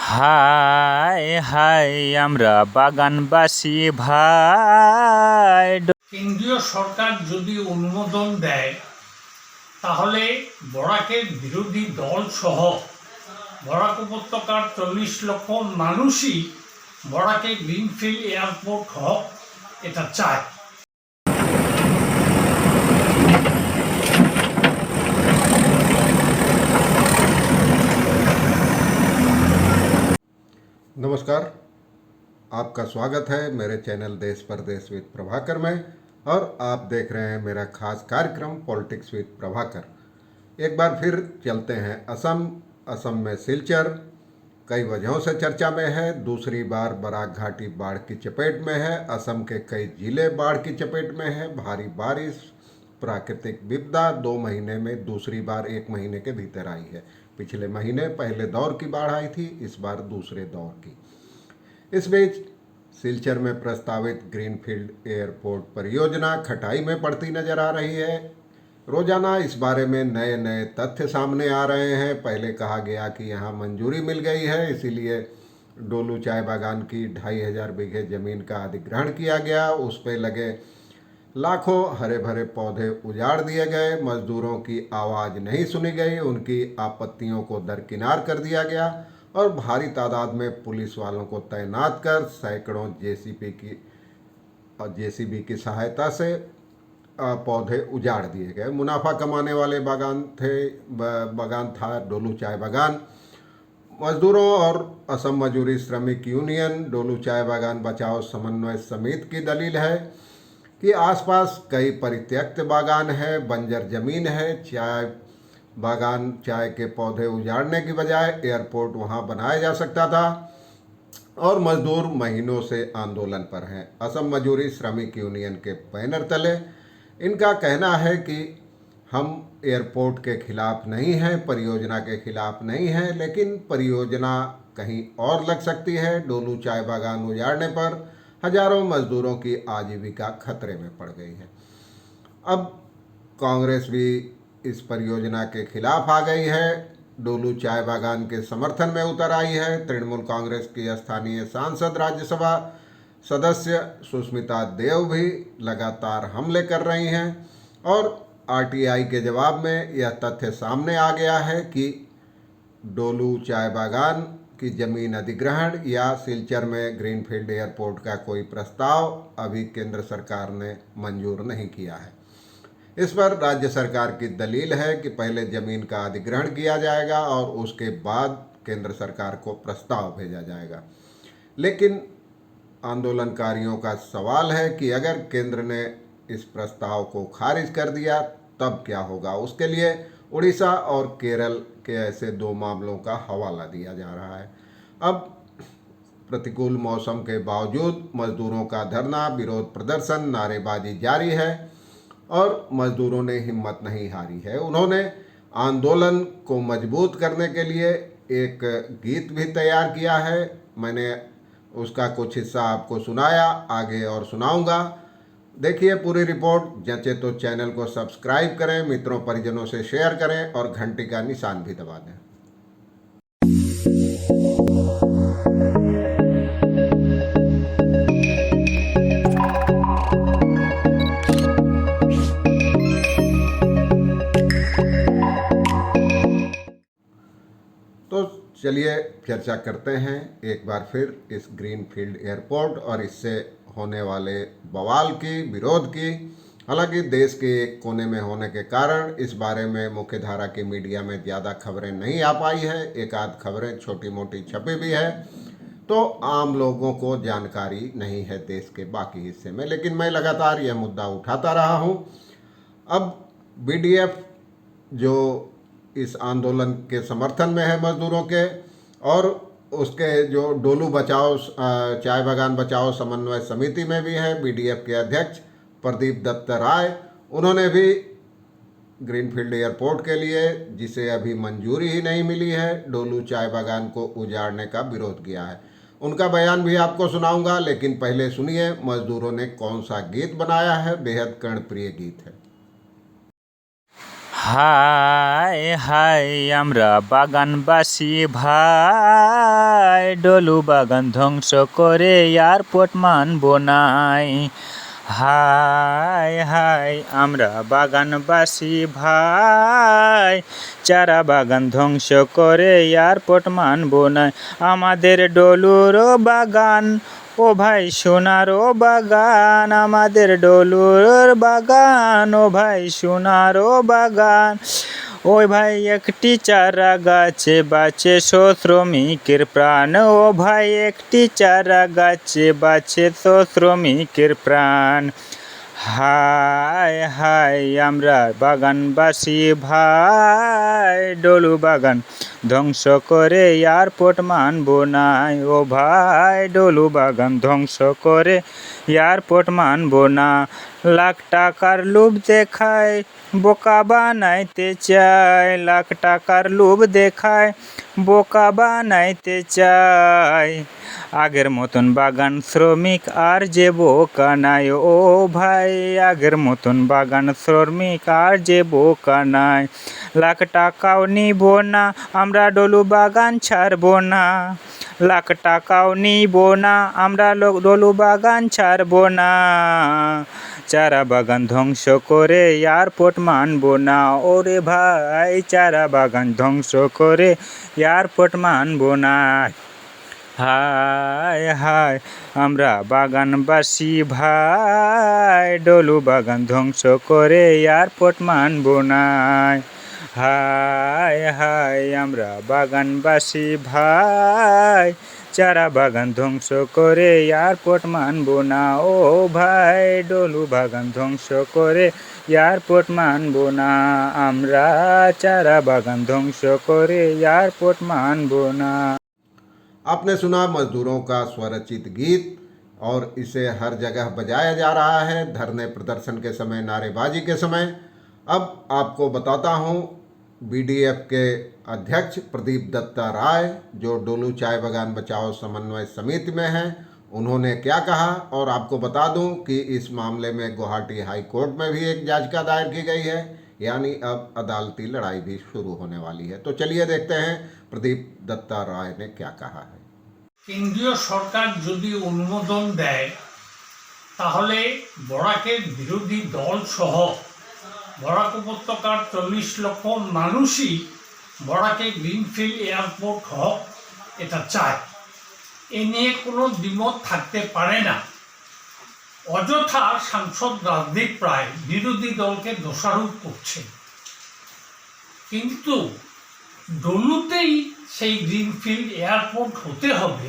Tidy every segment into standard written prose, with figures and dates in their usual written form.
High high আমরা বাগানবাসী ভাই। কেন্দ্রীয় সরকার যদি অনুমোদন দেয় তাহলে বরাকের বিরোধী দল সহ বরাক উপত্যকার 40 লক্ষ মানুষই বরাকে গ্রিনফিল্ড এয়ারপোর্ট হোক এটা চায়। नमस्कार। आपका स्वागत है मेरे चैनल देश परदेश विद प्रभाकर में और आप देख रहे हैं मेरा खास कार्यक्रम पॉलिटिक्स विद प्रभाकर। एक बार फिर चलते हैं असम में सिलचर कई वजहों से चर्चा में है। दूसरी बार बराक घाटी बाढ़ की चपेट में है। असम के कई जिले बाढ़ की चपेट में है। भारी बारिश, प्राकृतिक विपदा 2 महीने में दूसरी बार 1 महीने के भीतर आई है। पिछले महीने पहले दौर की बाढ़ आई थी, इस बार दूसरे दौर की। इस बीच सिलचर में प्रस्तावित ग्रीनफील्ड एयरपोर्ट परियोजना खटाई में पड़ती नजर आ रही है। रोजाना इस बारे में नए नए तथ्य सामने आ रहे हैं। पहले कहा गया कि यहाँ मंजूरी मिल गई है, इसीलिए डोलू चाय बागान की 2500 बीघे जमीन का अधिग्रहण किया गया। उस पर लगे लाखों हरे भरे पौधे उजाड़ दिए गए। मजदूरों की आवाज़ नहीं सुनी गई, उनकी आपत्तियों को दरकिनार कर दिया गया और भारी तादाद में पुलिस वालों को तैनात कर सैकड़ों जेसीबी की सहायता से पौधे उजाड़ दिए गए। मुनाफा कमाने वाले बागान था डोलू चाय बागान। मजदूरों और असम मजदूरी श्रमिक यूनियन डोलू चाय बागान बचाओ समन्वय समिति की दलील है कि आसपास कई परित्यक्त बागान है, बंजर जमीन है। चाय के पौधे उजाड़ने की बजाय एयरपोर्ट वहां बनाया जा सकता था और मजदूर महीनों से आंदोलन पर हैं। असम मजदूरी श्रमिक यूनियन के बैनर तले इनका कहना है कि हम एयरपोर्ट के खिलाफ नहीं हैं, परियोजना के खिलाफ नहीं हैं, लेकिन परियोजना कहीं और लग सकती है। डोलू चाय बागान उजाड़ने पर हजारों मजदूरों की आजीविका खतरे में पड़ गई है। अब कांग्रेस भी इस परियोजना के खिलाफ आ गई है, डोलू चाय बागान के समर्थन में उतर आई है। तृणमूल कांग्रेस की स्थानीय सांसद राज्यसभा सदस्य सुष्मिता देव भी लगातार हमले कर रही हैं और आरटीआई के जवाब में यह तथ्य सामने आ गया है कि डोलू चाय बागान की जमीन अधिग्रहण या सिलचर में ग्रीनफील्ड एयरपोर्ट का कोई प्रस्ताव अभी केंद्र सरकार ने मंजूर नहीं किया है। इस पर राज्य सरकार की दलील है कि पहले जमीन का अधिग्रहण किया जाएगा और उसके बाद केंद्र सरकार को प्रस्ताव भेजा जाएगा। लेकिन आंदोलनकारियों का सवाल है कि अगर केंद्र ने इस प्रस्ताव को खारिज कर दिया तब क्या होगा। उसके लिए उड़ीसा और केरल के ऐसे 2 मामलों का हवाला दिया जा रहा है। अब प्रतिकूल मौसम के बावजूद मजदूरों का धरना, विरोध प्रदर्शन, नारेबाजी जारी है और मजदूरों ने हिम्मत नहीं हारी है। उन्होंने आंदोलन को मजबूत करने के लिए एक गीत भी तैयार किया है। मैंने उसका कुछ हिस्सा आपको सुनाया, आगे और सुनाऊंगा। देखिए पूरी रिपोर्ट। जंचे तो चैनल को सब्सक्राइब करें, मित्रों परिजनों से शेयर करें और घंटी का निशान भी दबा दें। तो चलिए चर्चा करते हैं एक बार फिर इस ग्रीनफील्ड एयरपोर्ट और इससे होने वाले बवाल की, विरोध की। हालांकि देश के एक कोने में होने के कारण इस बारे में मुख्य धारा की मीडिया में ज़्यादा खबरें नहीं आ पाई है। एक आध खबरें छोटी मोटी छपी भी है, तो आम लोगों को जानकारी नहीं है देश के बाकी हिस्से में। लेकिन मैं लगातार यह मुद्दा उठाता रहा हूँ। अब बीडीएफ जो इस आंदोलन के समर्थन में है मजदूरों के, और उसके जो डोलू बचाओ चाय बागान बचाओ समन्वय समिति में भी है, बीडीएफ के अध्यक्ष प्रदीप दत्त राय, उन्होंने भी ग्रीनफील्ड एयरपोर्ट के लिए, जिसे अभी मंजूरी ही नहीं मिली है, डोलू चाय बागान को उजाड़ने का विरोध किया है। उनका बयान भी आपको सुनाऊंगा, लेकिन पहले सुनिए मजदूरों ने कौन सा गीत बनाया है। बेहद कर्णप्रिय गीत है। হাই হাই আমরা বাগানবাসী ভাই, ডলু বাগান ধ্বংস করে এয়ারপোর্ট মানবো নাই। হাই হাই আমরা বাগানবাসী ভাই, চারা বাগান ধ্বংস করে এয়ারপোর্ট মানবো নাই। আমাদের ডলুরও বাগান ও ভাই সোনারও বাগান, আমাদের ডলুর বাগান ও ভাই সোনারও বাগান। ওই ভাই একটি চারা গাছে বাঁচে শ্রমিকের প্রাণ, ও ভাই একটি চারা গাছে বাঁচে শ্রমিকের প্রাণ। হাই হাই আমরা বাগানবাসী ভাই, ডলু বাগান ধ্বংস করে এয়ারপোর্ট মানবো নাই। ও ভাই ডলু বাগান ধ্বংস করে এয়ারপোর্ট মানবো না। লাখ টাকার লোভ দেখায় বোকা বানাইতে চায়, লাখ টাকার লোভ দেখায় বোকা বানাইতে চায়। আগের মতন বাগান শ্রমিক আর যে বোকা নাই, ও ভাই আগের মতন বাগান শ্রমিক আর যে বোকা নাই। লাখ টাকাও নিব না আমরা ডলু বাগান ছাড়বো না, লাখ টাকাও নিব না আমরা ডলু বাগান ছাড়বো না। চারা বাগান ধ্বংস করে এয়ারপোর্ট মানবো না, ওরে ভাই চারা বাগান ধ্বংস করে এয়ারপোর্ট মানবো না। হাই হাই আমরা বাগানবাসী ভাই, ডলু বাগান ধ্বংস করে এয়ারপোর্ট মানবো না। হাই হাই আমরা বাগানবাসী ভাই, চারা বাগান ধ্বংস করে এয়ারপোর্ট মানবো না। ও ভাই ডলু বাগান ধ্বংস করে এয়ারপোর্ট মানবো না, আমরা চারা বাগান ধ্বংস করে এয়ারপোর্ट मानबो ना। आपने सुना मजदूरों का स्वरचित गीत और इसे हर जगह बजाया जा रहा है धरने प्रदर्शन के समय, नारेबाजी के समय। अब आपको बताता हूँ बीडीएफ के अध्यक्ष प्रदीप दत्ता राय, जो डोलू चाय बागान बचाओ समन्वय समिति में हैं, उन्होंने क्या कहा। और आपको बता दूं कि इस मामले में गुवाहाटी हाई कोर्ट में भी एक याचिका दायर की गई है, यानी अब अदालती लड़ाई भी शुरू होने वाली है। तो चलिए देखते हैं प्रदीप दत्ता राय ने क्या कहा है। কেন্দ্রীয় সরকার যদি অনুমোদন দেয় তাহলে বরাকের বিরোধী দল সহ বরাক উপত্যকার 40 লক্ষ মানুষই বরাকে গ্রিনফিল্ড এয়ারপোর্ট হোক এটা চায়। এ নিয়ে কোনো দ্বিমত থাকতে পারে না। অযথা সাংসদ রাজদীপ রায় বিরোধী দলকে দোষারোপ করছে, কিন্তু ডলুতেই সেই গ্রিনফিল্ড এয়ারপোর্ট হতে হবে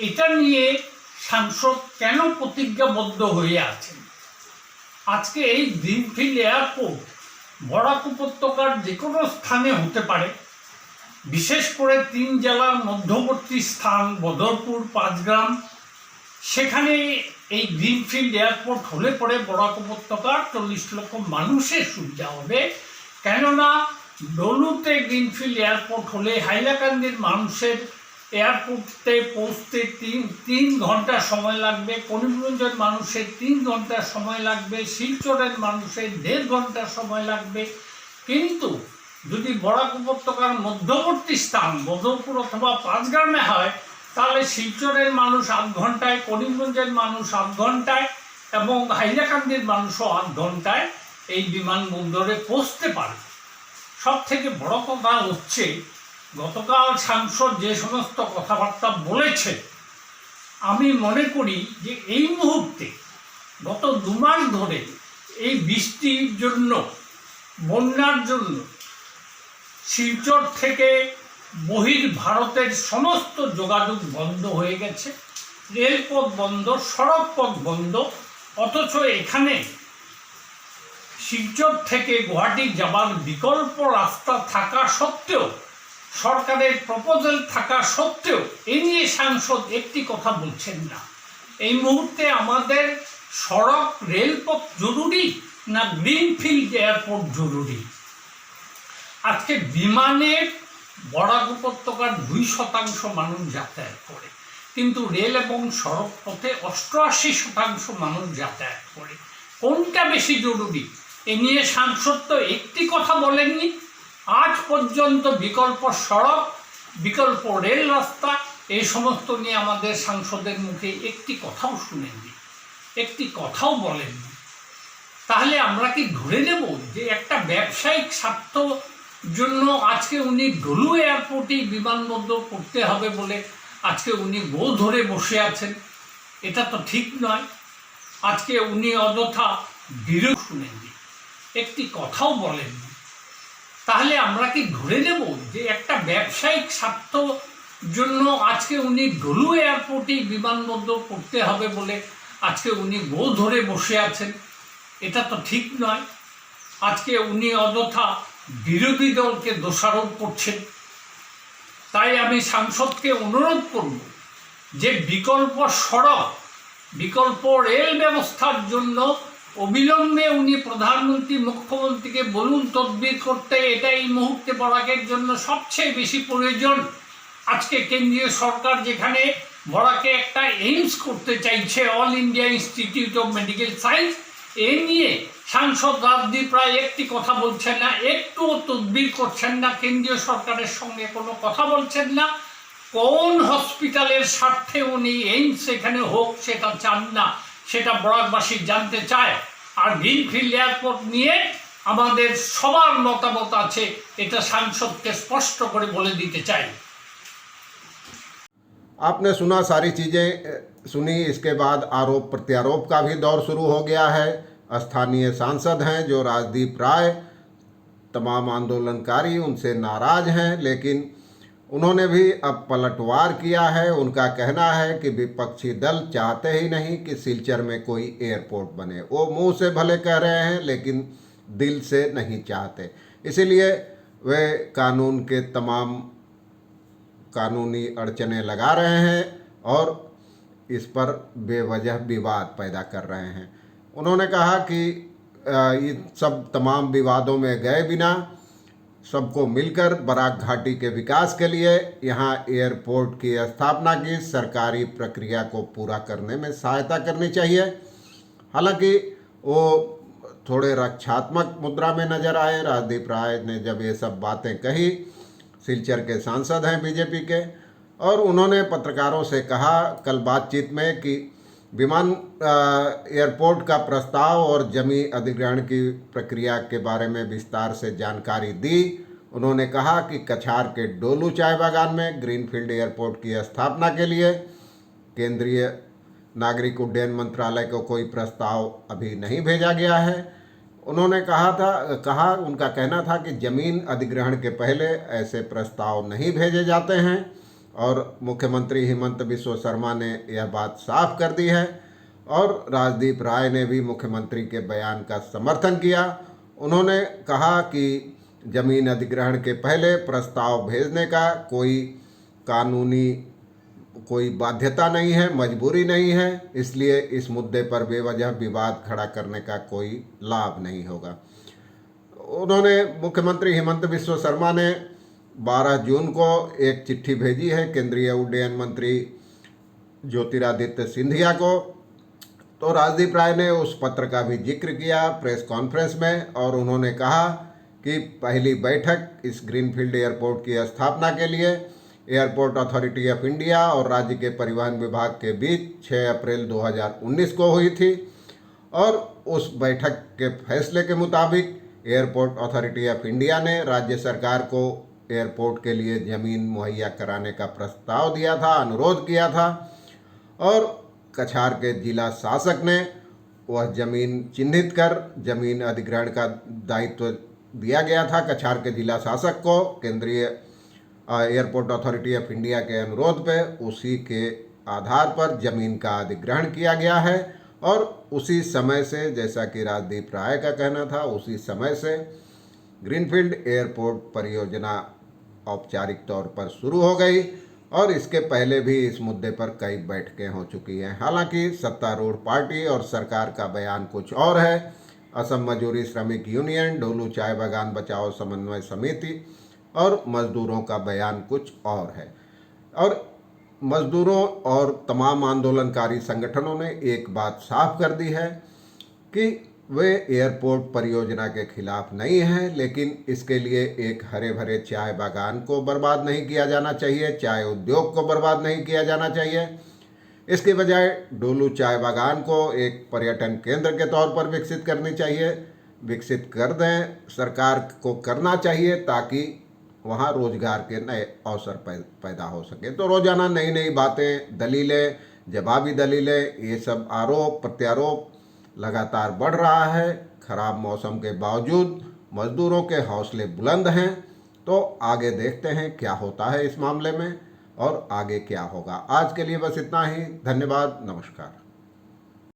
এটা নিয়ে সাংসদ কেন প্রতিজ্ঞাবদ্ধ হয়ে আছেন। আজকে এই গ্রিনফিল্ড এয়ারপোর্ট বরাক উপত্যকার যে কোনো স্থানে হতে পারে, বিশেষ করে 3 জেলার মধ্যবর্তী স্থান বদরপুর, পাঁচগ্রাম, সেখানে এই গ্রিনফিল্ড এয়ারপোর্ট হলে পরে বরাক উপত্যকার 40 লক্ষ মানুষের সুবিধা হবে। কেননা ডলুতে গ্রিনফিল্ড এয়ারপোর্ট হলে হাইলাকান্দির মানুষের এয়ারপোর্টে পৌঁছতে 3 ঘন্টা সময় লাগবে, করিমগঞ্জের মানুষের 3 ঘন্টা সময় লাগবে, শিলচরের মানুষের 1.5 ঘন্টা সময় লাগবে। কিন্তু যদি বরাক উপত্যকার মধ্যবর্তী স্থান বদরপুর অথবা পাঁচগ্রামে হয় তাহলে শিলচরের মানুষ 8 ঘন্টায়, করিমগঞ্জের মানুষ 8 ঘন্টায় এবং হাইলাকান্দির মানুষও 8 ঘন্টায় এই বিমানবন্দরে পৌঁছতে পারে। সব থেকে বড় কথা হচ্ছে গতকাল সাংসদ যে সমস্ত কথাবার্তা বলেছে, আমি মনে করি যে এই মুহূর্তে গত 2 মাস ধরে এই বৃষ্টির জন্য, বন্যার জন্য শিলচর থেকে ভারতের সমস্ত যোগাযোগ বন্ধ হয়ে গেছে, রেলপথ বন্ধ, সড়কপথ বন্ধ। অথচ এখানে শিলচর থেকে গুয়াহাটি যাবার বিকল্প রাস্তা থাকা সত্ত্বেও, সরকারের প্রপোজাল থাকা সত্ত্বেও এ নিয়ে সাংসদ একটি কথা বলছেন না। এই মুহূর্তে আমাদের সড়ক রেলপথ জরুরি না গ্রিনফিল্ড এয়ারপোর্ট জরুরি? আজকে বিমানে বরাক উপত্যকার 2% মানুষ যাতায়াত করে, কিন্তু রেল এবং সড়ক পথে 88% মানুষ যাতায়াত করে। কোনটা বেশি জরুরি? এ নিয়ে সাংসদ তো একটি কথা বলেননি। আজ পর্যন্ত বিকল্প সড়ক, বিকল্প রেল রাস্তা এই সমস্ত নিয়ে আমাদের সাংসদের মুখে একটি কথাও শুনেননি, একটি কথাও বলেননি। তাহলে আমরা কি ধরে নেব যে একটা ব্যবসায়িক স্বার্থ জন্য আজকে উনি ডলু এয়ারপোর্টেই বিমানবন্দর করতে হবে বলে আজকে উনি গো ধরে বসে আছেন? এটা তো ঠিক নয়। আজকে উনি অযথা বিরোধ শুনেননি, একটি কথাও বলেননি। তাহলে আমরা কি ধরে নেব যে একটা ব্যবসায়িক স্বার্থ জন্য আজকে উনি ডলু এয়ারপোর্টেই বিমানবন্দর করতে হবে বলে আজকে উনি গো ধরে বসে আছেন? এটা তো ঠিক নয়। আজকে উনি অযথা বিরোধী দলকে দোষারোপ করছেন। তাই আমি সাংসদকে অনুরোধ করব যে বিকল্প সড়ক, বিকল্প রেল ব্যবস্থার জন্য অবিলম্বে উনি প্রধানমন্ত্রী মুখ্যমন্ত্রীকে বলুন তদবির করতে। এটা এই মুহূর্তে বরাকের জন্য সবচেয়ে বেশি প্রয়োজন। আজকে কেন্দ্রীয় সরকার যেখানে বরাকে একটা এইমস করতে চাইছে, all India institute of medical science, এ নিয়ে সাংসদ রাজদীপ রায় একটি কথা বলছেন না, একটুও তদবির করছেন না, কেন্দ্রীয় সরকারের সঙ্গে কোনো কথা বলছেন না। কোন হসপিটালের স্বার্থে উনি এইমস এখানে হোক সেটা চান না, সেটা বরাকবাসী জানতে চায়। আর গ্রিনফিল্ড এয়ারপোর্ট নিয়ে আমাদের সবার মতামত আছে, এটা সাংসদকে স্পষ্ট করে বলে দিতে চাই। आपने सुना, सारी चीज़ें सुनी। इसके बाद आरोप प्रत्यारोप का भी दौर शुरू हो गया है। स्थानीय सांसद हैं जो राजदीप राय, तमाम आंदोलनकारी उनसे नाराज़ हैं, लेकिन उन्होंने भी अब पलटवार किया है। उनका कहना है कि विपक्षी दल चाहते ही नहीं कि सिलचर में कोई एयरपोर्ट बने। वो मुंह से भले कह रहे हैं लेकिन दिल से नहीं चाहते। इसीलिए वे कानून के तमाम कानूनी अड़चने लगा रहे हैं और इस पर बेवजह विवाद पैदा कर रहे हैं। उन्होंने कहा कि इन सब तमाम विवादों में गए बिना सबको मिलकर बराक घाटी के विकास के लिए यहाँ एयरपोर्ट की स्थापना की सरकारी प्रक्रिया को पूरा करने में सहायता करनी चाहिए। हालांकि वो थोड़े रक्षात्मक मुद्रा में नजर आए। राजदीप राय ने जब ये सब बातें कही, सिलचर के सांसद हैं बीजेपी के, और उन्होंने पत्रकारों से कहा कल बातचीत में कि विमान एयरपोर्ट का प्रस्ताव और जमीन अधिग्रहण की प्रक्रिया के बारे में विस्तार से जानकारी दी। उन्होंने कहा कि कछार के डोलू चाय बागान में ग्रीनफील्ड एयरपोर्ट की स्थापना के लिए केंद्रीय नागरिक उड्डयन मंत्रालय को कोई प्रस्ताव अभी नहीं भेजा गया है। उन्होंने उनका कहना था कि जमीन अधिग्रहण के पहले ऐसे प्रस्ताव नहीं भेजे जाते हैं, और मुख्यमंत्री हिमंत बिस्वा शर्मा ने यह बात साफ कर दी है। और राजदीप राय ने भी मुख्यमंत्री के बयान का समर्थन किया। उन्होंने कहा कि जमीन अधिग्रहण के पहले प्रस्ताव भेजने का कोई बाध्यता नहीं है, मजबूरी नहीं है, इसलिए इस मुद्दे पर बेवजह विवाद खड़ा करने का कोई लाभ नहीं होगा। उन्होंने मुख्यमंत्री हिमंत बिस्वा शर्मा ने 12 जून को एक चिट्ठी भेजी है केंद्रीय उड्डयन मंत्री ज्योतिरादित्य सिंधिया को। तो राजदीप राय ने उस पत्र का भी जिक्र किया प्रेस कॉन्फ्रेंस में, और उन्होंने कहा कि पहली बैठक इस ग्रीनफील्ड एयरपोर्ट की स्थापना के लिए एयरपोर्ट अथॉरिटी ऑफ इंडिया और राज्य के परिवहन विभाग के बीच 6 अप्रैल 2019 को हुई थी। और उस बैठक के फैसले के मुताबिक एयरपोर्ट अथॉरिटी ऑफ इंडिया ने राज्य सरकार को एयरपोर्ट के लिए ज़मीन मुहैया कराने का प्रस्ताव दिया था, अनुरोध किया था, और कछार के जिला शासक ने वह ज़मीन चिन्हित कर ज़मीन अधिग्रहण का दायित्व दिया गया था कछार के जिला शासक को। केंद्रीय एयरपोर्ट अथॉरिटी ऑफ इंडिया के अनुरोध पे उसी के आधार पर ज़मीन का अधिग्रहण किया गया है। और उसी समय से, जैसा कि राजदीप राय का कहना था, उसी समय से ग्रीनफील्ड एयरपोर्ट परियोजना औपचारिक तौर पर शुरू हो गई, और इसके पहले भी इस मुद्दे पर कई बैठकें हो चुकी हैं। हालांकि सत्तारूढ़ पार्टी और सरकार का बयान कुछ और है। असम मजदूरी श्रमिक यूनियन, डोलू चाय बागान बचाओ समन्वय समिति और मजदूरों का बयान कुछ और है। और मजदूरों और तमाम आंदोलनकारी संगठनों ने एक बात साफ कर दी है कि वे एयरपोर्ट परियोजना के खिलाफ नहीं हैं, लेकिन इसके लिए एक हरे भरे चाय बागान को बर्बाद नहीं किया जाना चाहिए, चाय उद्योग को बर्बाद नहीं किया जाना चाहिए। इसके बजाय डोलू चाय बागान को एक पर्यटन केंद्र के तौर पर विकसित करनी चाहिए, विकसित कर दें, सरकार को करना चाहिए ताकि वहाँ रोजगार के नए अवसर पैदा हो सके। तो रोजाना नई नई बातें, दलीलें, जवाबी दलीलें, ये सब आरोप प्रत्यारोप लगातार बढ़ रहा है। खराब मौसम के बावजूद मजदूरों के हौसले बुलंद हैं। तो आगे देखते हैं क्या होता है इस मामले में और आगे क्या होगा। आज के लिए बस इतना ही। धन्यवाद, नमस्कार।